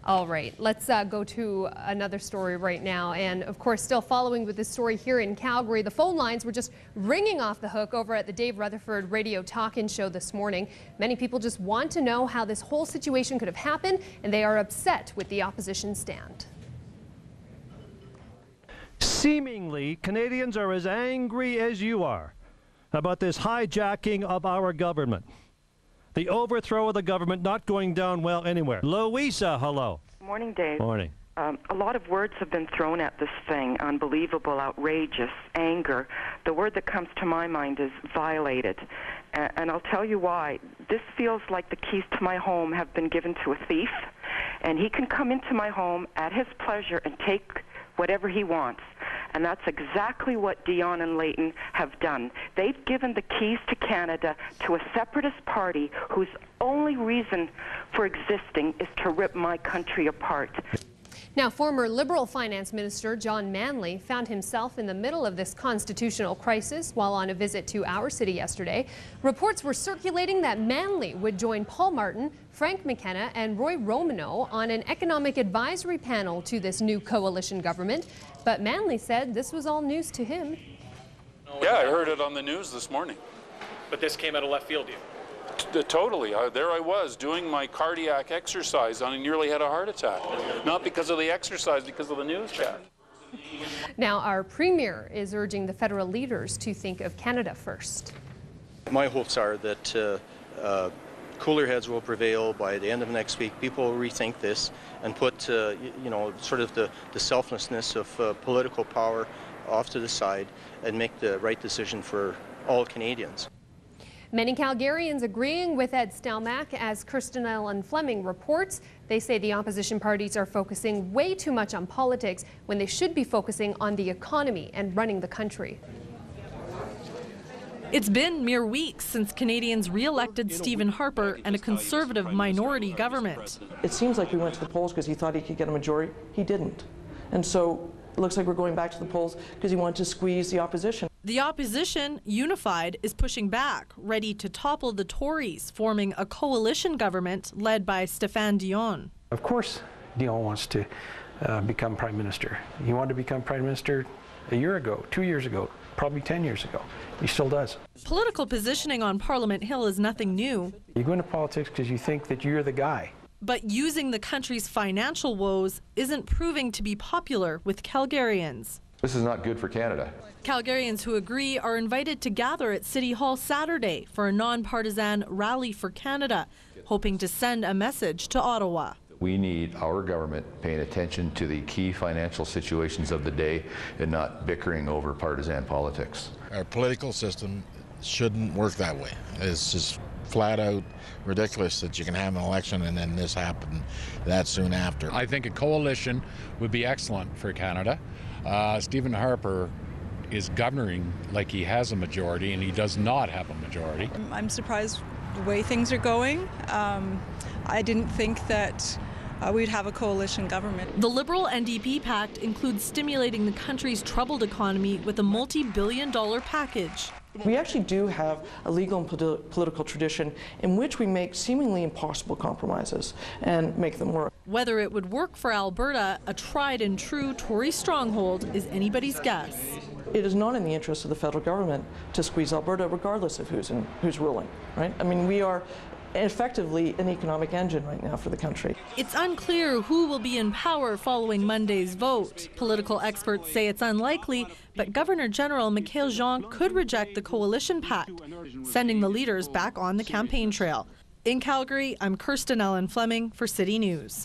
All right, let's go to another story right now. And of course, still following with this story here in Calgary, the phone lines were just ringing off the hook over at the Dave Rutherford radio talk-in show this morning. Many people just want to know how this whole situation could have happened, and they are upset with the opposition stand. Seemingly, Canadians are as angry as you are about this hijacking of our government. The overthrow of the government not going down well anywhere. Louisa, hello. Morning, Dave. Morning. A lot of words have been thrown at this thing. Unbelievable, outrageous, anger. The word that comes to my mind is violated. And I'll tell you why. This feels like the keys to my home have been given to a thief, and he can come into my home at his pleasure and take whatever he wants. And that's exactly what Dion and Layton have done. They've given the keys to Canada to a separatist party whose only reason for existing is to rip my country apart. Now, former Liberal Finance Minister John Manley found himself in the middle of this constitutional crisis while on a visit to our city yesterday. Reports were circulating that Manley would join Paul Martin, Frank McKenna and Roy Romano on an economic advisory panel to this new coalition government. But Manley said this was all news to him. Yeah, I heard it on the news this morning. But this came out of left field, Totally. There I was doing my cardiac exercise and I nearly had a heart attack. Not because of the exercise, because of the news chat. Now, our Premier is urging the federal leaders to think of Canada first. My hopes are that cooler heads will prevail by the end of next week. People will rethink this and put, you know, sort of the selflessness of political power off to the side and make the right decision for all Canadians. Many Calgarians agreeing with Ed Stelmach as Kirsten Ellen Fleming reports. They say the opposition parties are focusing way too much on politics when they should be focusing on the economy and running the country. It's been mere weeks since Canadians re-elected Stephen Harper and a Conservative minority government. It seems like we went to the polls because he thought he could get a majority. He didn't. And so it looks like we're going back to the polls because he wanted to squeeze the opposition. The opposition, unified, is pushing back, ready to topple the Tories, forming a coalition government led by Stéphane Dion. Of course, Dion wants to become Prime Minister. He wanted to become Prime Minister a year ago, 2 years ago, probably 10 years ago. He still does. Political positioning on Parliament Hill is nothing new. You go into politics because you think that you're the guy. But using the country's financial woes isn't proving to be popular with Calgarians. This is not good for Canada. Calgarians who agree are invited to gather at City Hall Saturday for a non-partisan rally for Canada, hoping to send a message to Ottawa. We need our government paying attention to the key financial situations of the day and not bickering over partisan politics. Our political system shouldn't work that way. It's just flat out ridiculous that you can have an election and then this happen that soon after. I think a coalition would be excellent for Canada. Stephen Harper is governing like he has a majority, and he does not have a majority. I'm surprised the way things are going. I didn't think that we'd have a coalition government. The Liberal NDP pact includes stimulating the country's troubled economy with a multi-billion-dollar package. We actually do have a legal and political tradition in which we make seemingly impossible compromises and make them work. Whether it would work for Alberta, a tried and true Tory stronghold, is anybody's guess. It is not in the interest of the federal government to squeeze Alberta regardless of who's ruling, right? I mean, we are effectively an economic engine right now for the country. It's unclear who will be in power following Monday's vote. Political experts say it's unlikely, but Governor General Michaëlle Jean could reject the coalition pact, sending the leaders back on the campaign trail. In Calgary, I'm Kirsten Ellen Fleming for City News.